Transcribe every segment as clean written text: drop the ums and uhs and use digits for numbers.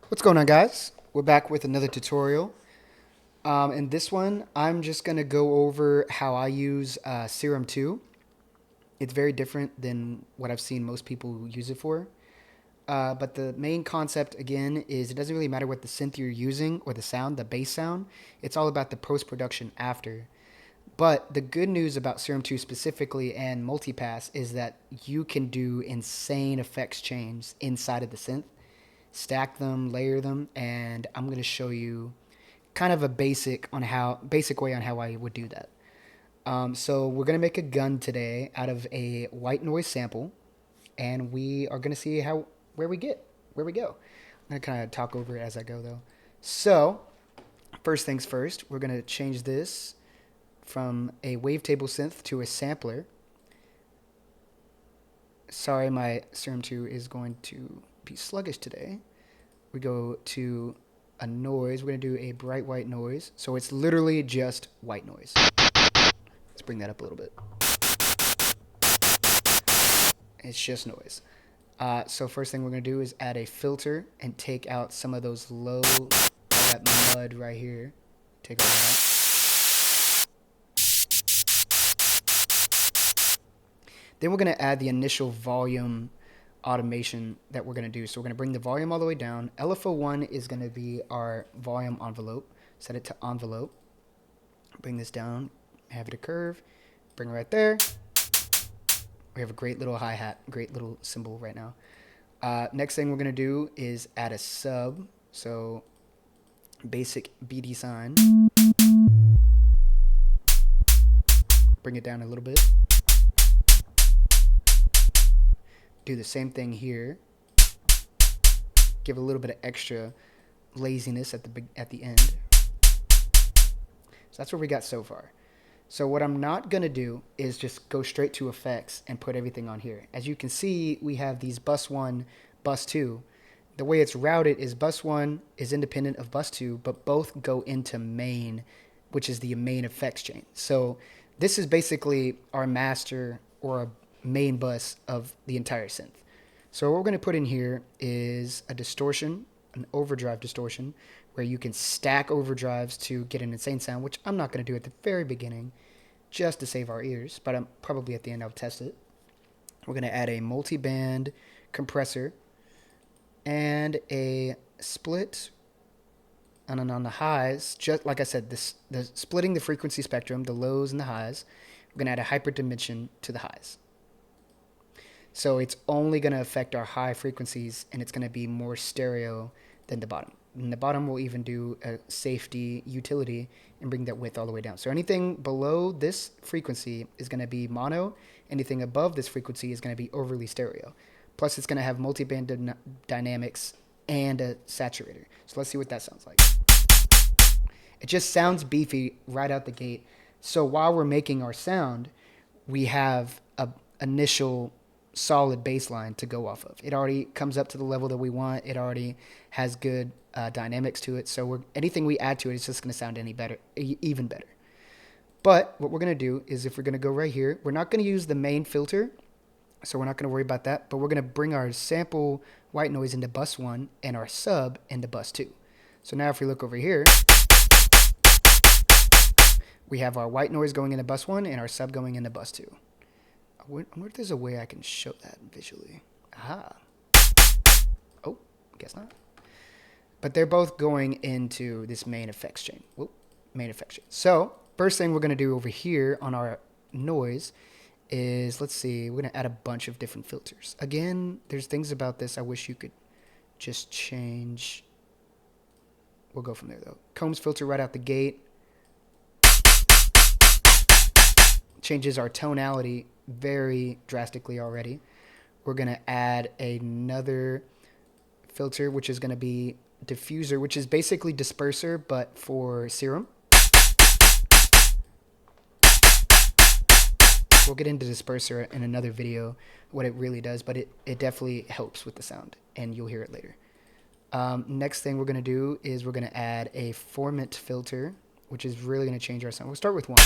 What's going on, guys? We're back with another tutorial. In this one, I'm just going to go over how I use Serum 2. It's very different than what I've seen most people use it for. But the main concept, again, is it doesn't really matter what the synth you're using or the sound, the bass sound. It's all about the post-production after. But the good news about Serum 2 specifically and Multipass is that you can do insane effects change inside of the synth, stack them, layer them, and I'm going to show you kind of a basic way on how I would do that. So we're gonna make a gun today out of a white noise sample, and we are gonna see where we go. I'm gonna kind of talk over it as I go though. So first things first, we're gonna change this from a wavetable synth to a sampler. Sorry, my Serum 2 is going to be sluggish today. We go to a noise. We're going to do a bright white noise. So it's literally just white noise. Let's bring that up a little bit. It's just noise. So first thing we're going to do is add a filter and take out some of those low, all that mud right here. Take all that. Then we're going to add the initial volume automation that we're going to do. So we're going to bring the volume all the way down. LFO1 is going to be our volume envelope. Set it to envelope. Bring this down, have it a curve, bring it right there. We have a great little hi-hat, great little cymbal right now. Next thing we're going to do is add a sub. So basic BD sign. Bring it down a little bit. Do the same thing here. Give a little bit of extra laziness at the end. So that's what we got so far. So what I'm not going to do is just go straight to effects and put everything on here. As you can see, we have these bus 1, bus 2. The way it's routed is bus 1 is independent of bus 2, but both go into main, which is the main effects chain. So this is basically our master or a main bus of the entire synth. So what we're going to put in here is a distortion, an overdrive distortion, where you can stack overdrives to get an insane sound, which I'm not going to do at the very beginning just to save our ears, but I'm probably at the end I'll test it. We're going to add a multi-band compressor and a split. And then on the highs, just like I said, the splitting the frequency spectrum, the lows and the highs, we're going to add a hyperdimension to the highs. So it's only going to affect our high frequencies, and it's going to be more stereo than the bottom. And the bottom will even do a safety utility and bring that width all the way down. So anything below this frequency is going to be mono. Anything above this frequency is going to be overly stereo. Plus, it's going to have multi-band dynamics and a saturator. So let's see what that sounds like. It just sounds beefy right out the gate. So while we're making our sound, we have an initial solid baseline to go off of. It already comes up to the level that we want. It already has good dynamics to it. So anything we add to it is just going to sound even better. But what we're going to do is if we're going to go right here, we're not going to use the main filter. So we're not going to worry about that. But we're going to bring our sample white noise into bus 1 and our sub into bus 2. So now if we look over here, we have our white noise going into bus 1 and our sub going into bus 2. I wonder if there's a way I can show that visually. Aha. Oh, guess not. But they're both going into this main effects chain. Whoop, main effects chain. So first thing we're going to do over here on our noise is, let's see, we're going to add a bunch of different filters. Again, there's things about this I wish you could just change. We'll go from there though. Combs filter right out the gate. Changes our tonality very drastically already. We're going to add another filter, which is going to be diffuser, which is basically disperser, but for Serum. We'll get into disperser in another video, what it really does, but it definitely helps with the sound, and you'll hear it later. Next thing we're going to do is we're going to add a formant filter, which is really going to change our sound. We'll start with one.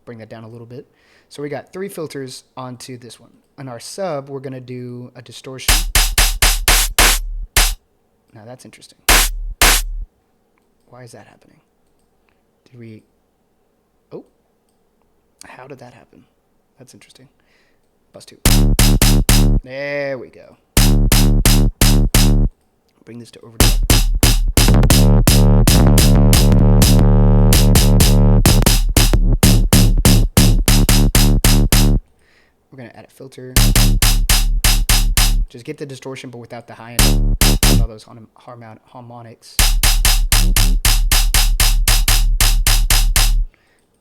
bring that down a little bit. So we got 3 filters onto this one. On our sub, we're going to do a distortion. Now that's interesting. Why is that happening? Did we... Oh. How did that happen? That's interesting. Bus 2. There we go. Bring this to overdrive. We're going to add a filter. Just get the distortion, but without the high end. All those harmonics.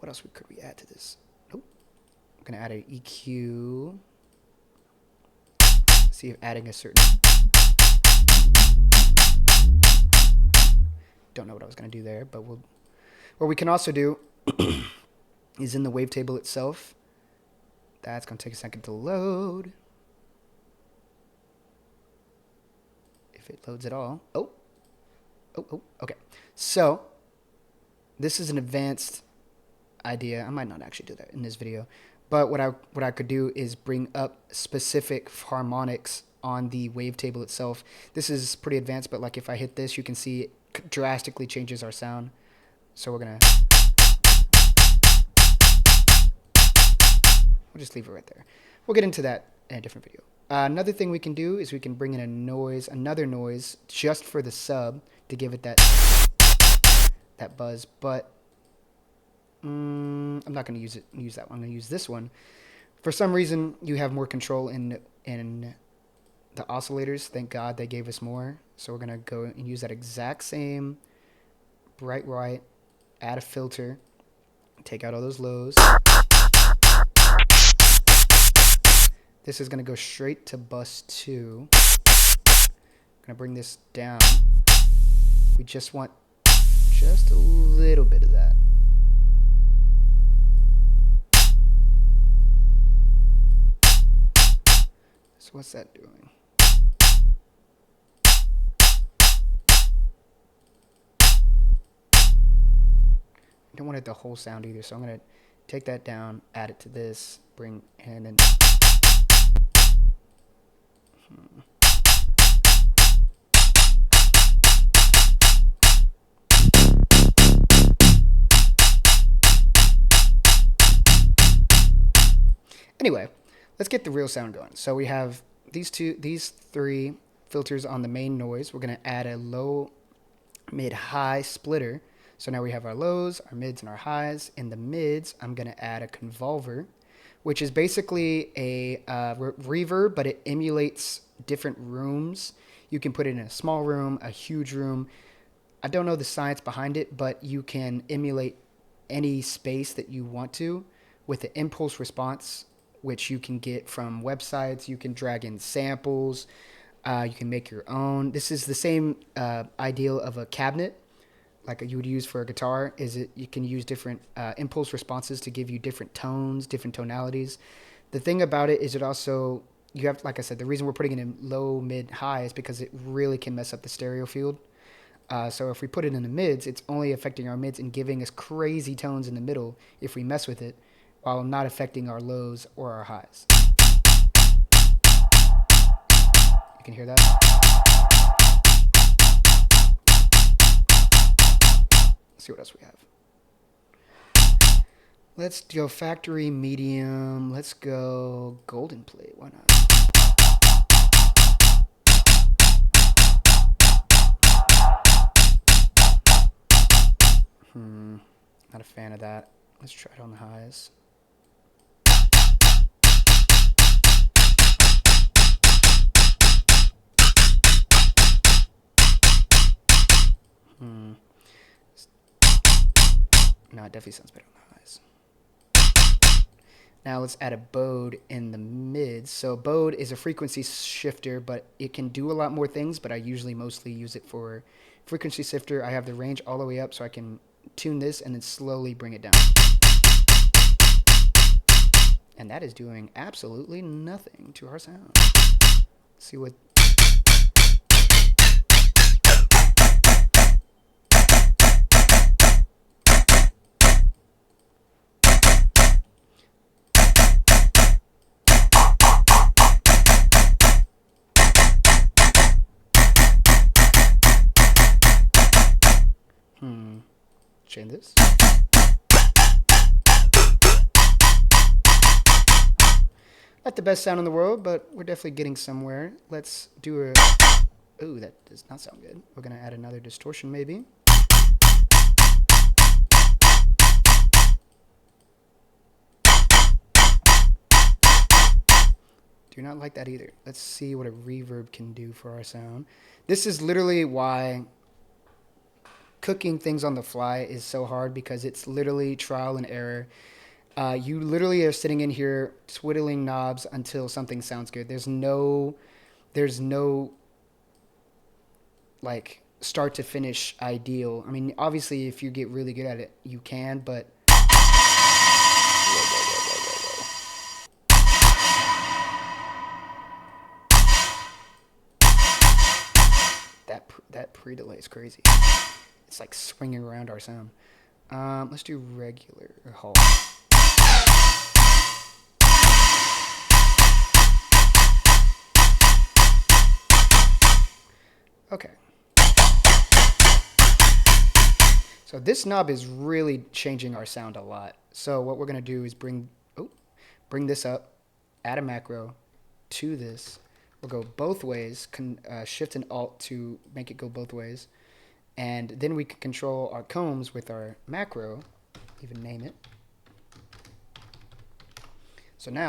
What else could we add to this? Nope. I'm going to add an EQ. See if adding a certain... Don't know what I was going to do there, but we'll... What we can also do is in the wavetable itself. That's going to take a second to load. If it loads at all. Oh, okay. So, this is an advanced idea. I might not actually do that in this video. But what I could do is bring up specific harmonics on the wavetable itself. This is pretty advanced, but like if I hit this, you can see it drastically changes our sound. So we're going to... We'll just leave it right there. We'll get into that in a different video. Another thing we can do is we can bring in a noise, another noise, just for the sub to give it that buzz. But I'm not going to use that one. I'm going to use this one. For some reason, you have more control in the oscillators. Thank God they gave us more. So we're going to go and use that exact same bright white, add a filter, take out all those lows. This is going to go straight to bus 2. I'm going to bring this down. We just want just a little bit of that. So what's that doing? I don't want it the whole sound either, so I'm going to take that down, add it to this, bring, and then... Anyway, let's get the real sound going. So we have these 3 filters on the main noise. We're going to add a low, mid, high splitter. So now we have our lows, our mids, and our highs. In the mids, I'm going to add a convolver, which is basically a reverb, but it emulates different rooms. You can put it in a small room, a huge room. I don't know the science behind it, but you can emulate any space that you want to with the impulse response, which you can get from websites. You can drag in samples. You can make your own. This is the same ideal of a cabinet, like you would use for a guitar. You can use different impulse responses to give you different tones, different tonalities. The thing about it is it also, you have, like I said, the reason we're putting it in low, mid, high is because it really can mess up the stereo field. So if we put it in the mids, it's only affecting our mids and giving us crazy tones in the middle if we mess with it, while not affecting our lows or our highs. You can hear that? Let's see what else we have. Let's go factory medium. Let's go golden plate. Why not? Not a fan of that. Let's try it on the highs. No, it definitely sounds better on the highs. Now let's add a bode in the mids. So bode is a frequency shifter, but it can do a lot more things, but I usually mostly use it for frequency shifter. I have the range all the way up so I can tune this and then slowly bring it down. And that is doing absolutely nothing to our sound. Let's see what... chain this. Not the best sound in the world, but we're definitely getting somewhere. Let's do a... Ooh, that does not sound good. We're going to add another distortion maybe. Do not like that either. Let's see what a reverb can do for our sound. This is literally why cooking things on the fly is so hard, because it's literally trial and error. You literally are sitting in here twiddling knobs until something sounds good. There's no like start to finish ideal. I mean, obviously if you get really good at it, you can, but that pre-delay is crazy. It's like swinging around our sound. Let's do regular halt. Okay. So this knob is really changing our sound a lot. So what we're going to do is bring this up, add a macro to this. We'll go both ways, shift and alt to make it go both ways. And then we can control our combs with our macro, even name it. So now,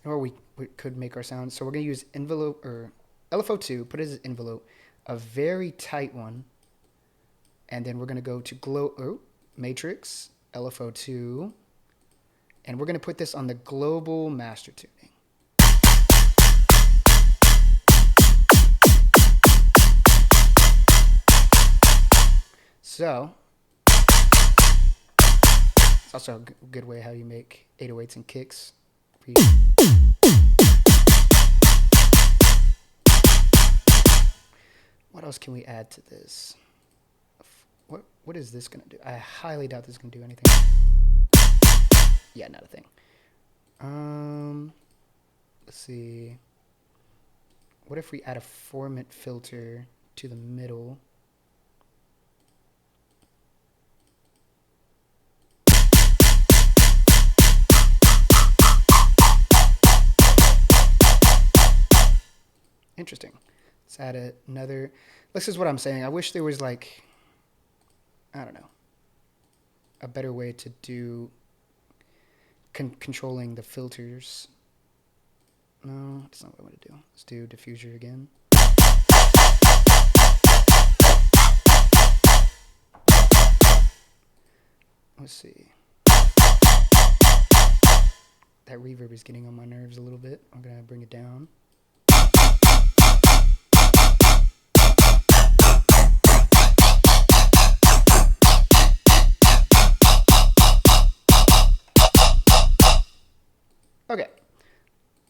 or we could make our sound. So we're going to use envelope or LFO2, put it as envelope, a very tight one. And then we're going to go to matrix, LFO2. And we're going to put this on the global master tuning. So, it's also a good way how you make 808s and kicks. What else can we add to this? What is this going to do? I highly doubt this is going to do anything. Yeah, not a thing. Let's see. What if we add a formant filter to the middle? Interesting. Let's add another. This is what I'm saying. I wish there was like, I don't know, a better way to do controlling the filters. No, that's not what I want to do. Let's do diffuser again. Let's see. That reverb is getting on my nerves a little bit. I'm going to bring it down. Okay,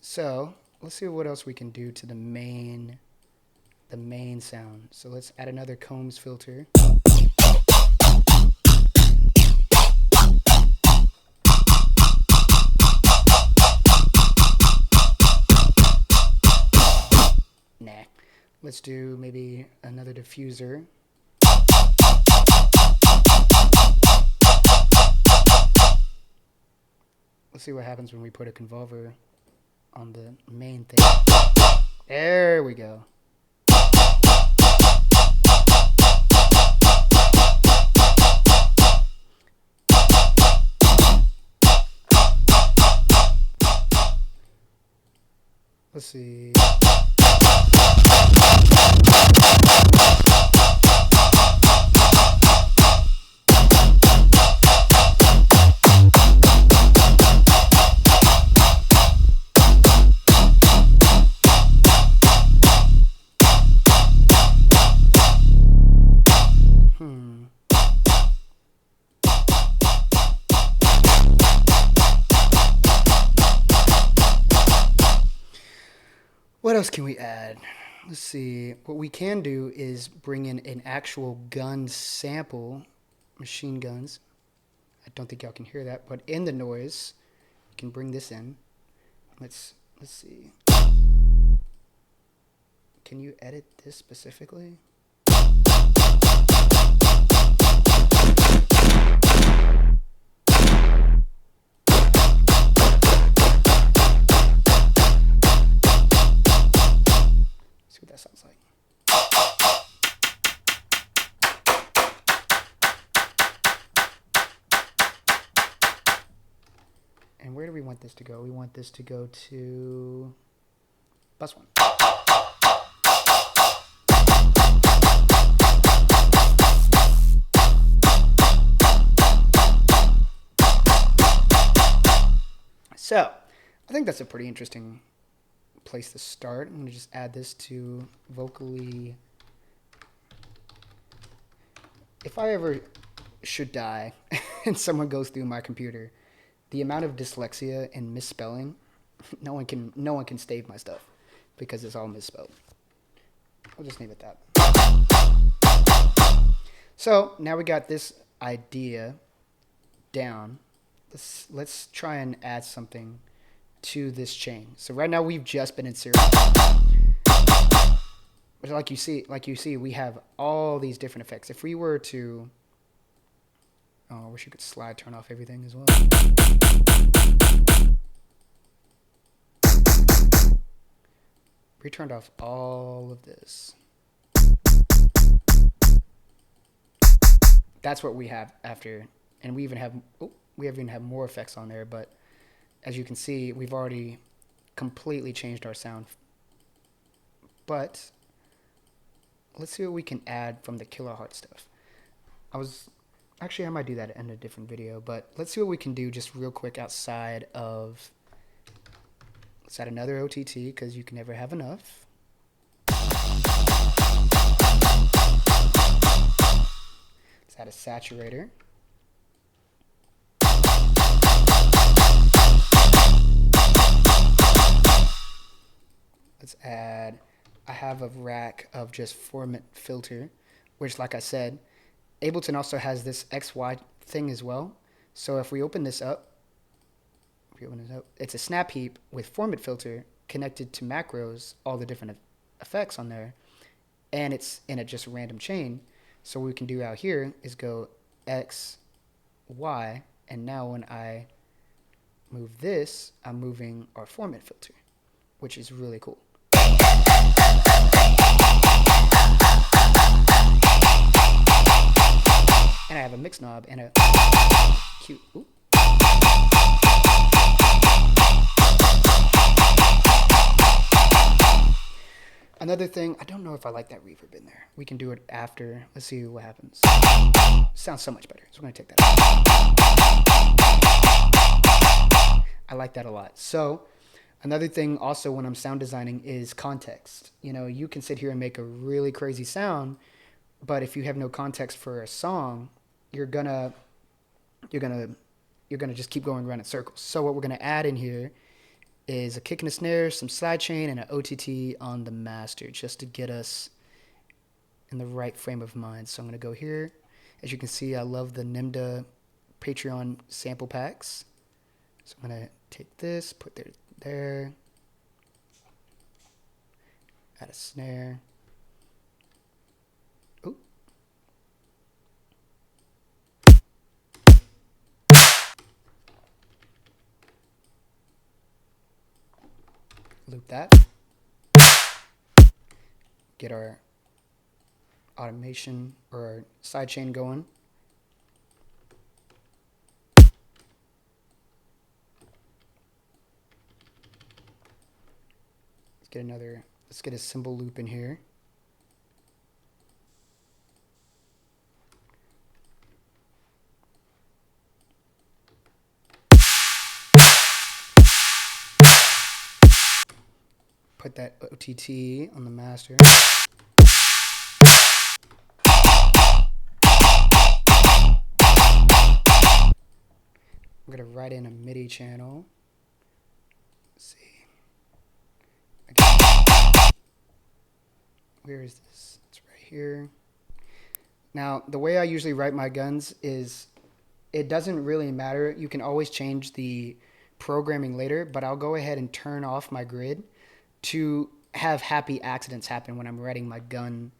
so let's see what else we can do to the main sound. So let's add another combs filter. Nah. Let's do maybe another diffuser. Let's see what happens when we put a convolver on the main thing. There we go. Let's see. What else can we add? Let's see. What we can do is bring in an actual gun sample, machine guns. I don't think y'all can hear that, but in the noise, you can bring this in. Let's see. Can you edit this specifically? See what that sounds like. And where do we want this to go? We want this to go to bus 1. So, I think that's a pretty interesting place to start. I'm going to just add this to vocally. If I ever should die and someone goes through my computer, the amount of dyslexia and misspelling, no one can stave my stuff because it's all misspelled. I'll just leave it that. So now we got this idea down. Let's try and add something to this chain. So right now we've just been in Serum. But like you see, we have all these different effects. If we were to, oh, I wish you could slide turn off everything as well. We turned off all of this. That's what we have after, and we even have more effects on there. But as you can see, we've already completely changed our sound. But let's see what we can add from the kilohertz stuff. I might do that in a different video, but let's see what we can do just real quick outside of. Let's add another OTT because you can never have enough. Let's add a saturator. Let's add, I have a rack of just format filter, which like I said, Ableton also has this XY thing as well. So if we open this up, it's a snap heap with format filter connected to macros, all the different effects on there, and it's in a just random chain. So what we can do out here is go X, Y, and now when I move this, I'm moving our format filter, which is really cool. And I have a mix knob and a cute. Ooh. Another thing, I don't know if I like that reverb in there. We can do it after. Let's see what happens. Sounds so much better. So we're going to take that out. I like that a lot. So another thing also when I'm sound designing is context. You know, you can sit here and make a really crazy sound, but if you have no context for a song, you're gonna just keep going around in circles. So what we're gonna add in here is a kick and a snare, some sidechain, and an OTT on the master, just to get us in the right frame of mind. So I'm gonna go here. As you can see, I love the NIMDA Patreon sample packs. So I'm gonna take this, put it there, add a snare. Ooh. Loop that. Get our automation or our sidechain going. Let's get a cymbal loop in here. Put that OTT on the master. I'm gonna write in a MIDI channel. Let's see. Where is this? It's right here. Now, the way I usually write my guns is it doesn't really matter. You can always change the programming later, but I'll go ahead and turn off my grid to have happy accidents happen when I'm writing my gun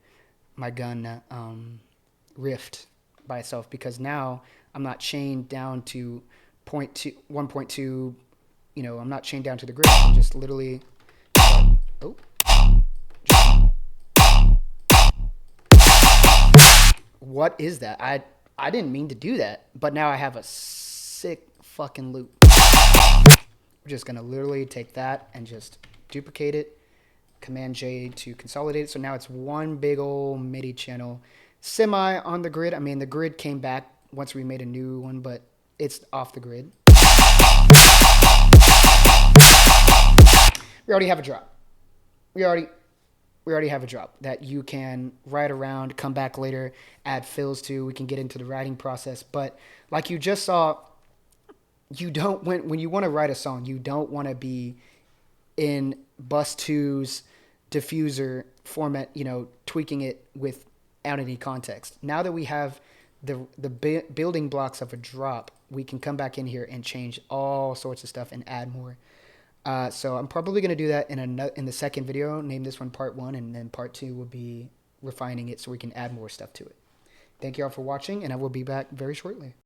rift by itself, because now I'm not chained down to 1.2. I'm not chained down to the grid. I'm just literally. Oh, what is that? I didn't mean to do that, but now I have a sick fucking loop. We're just gonna literally take that and just duplicate it. Command J to consolidate it. So now it's one big old MIDI channel, semi on the grid. I mean, the grid came back once we made a new one, but it's off the grid. We already have a drop. We already have a drop that you can write around, come back later, add fills to. We can get into the writing process. But like you just saw, you don't when you want to write a song, you don't want to be in bus 2's diffuser format, tweaking it without any context. Now that we have the building blocks of a drop, we can come back in here and change all sorts of stuff and add more. So I'm probably going to do that in the second video, name this one part 1, and then part 2 will be refining it so we can add more stuff to it. Thank you all for watching, and I will be back very shortly.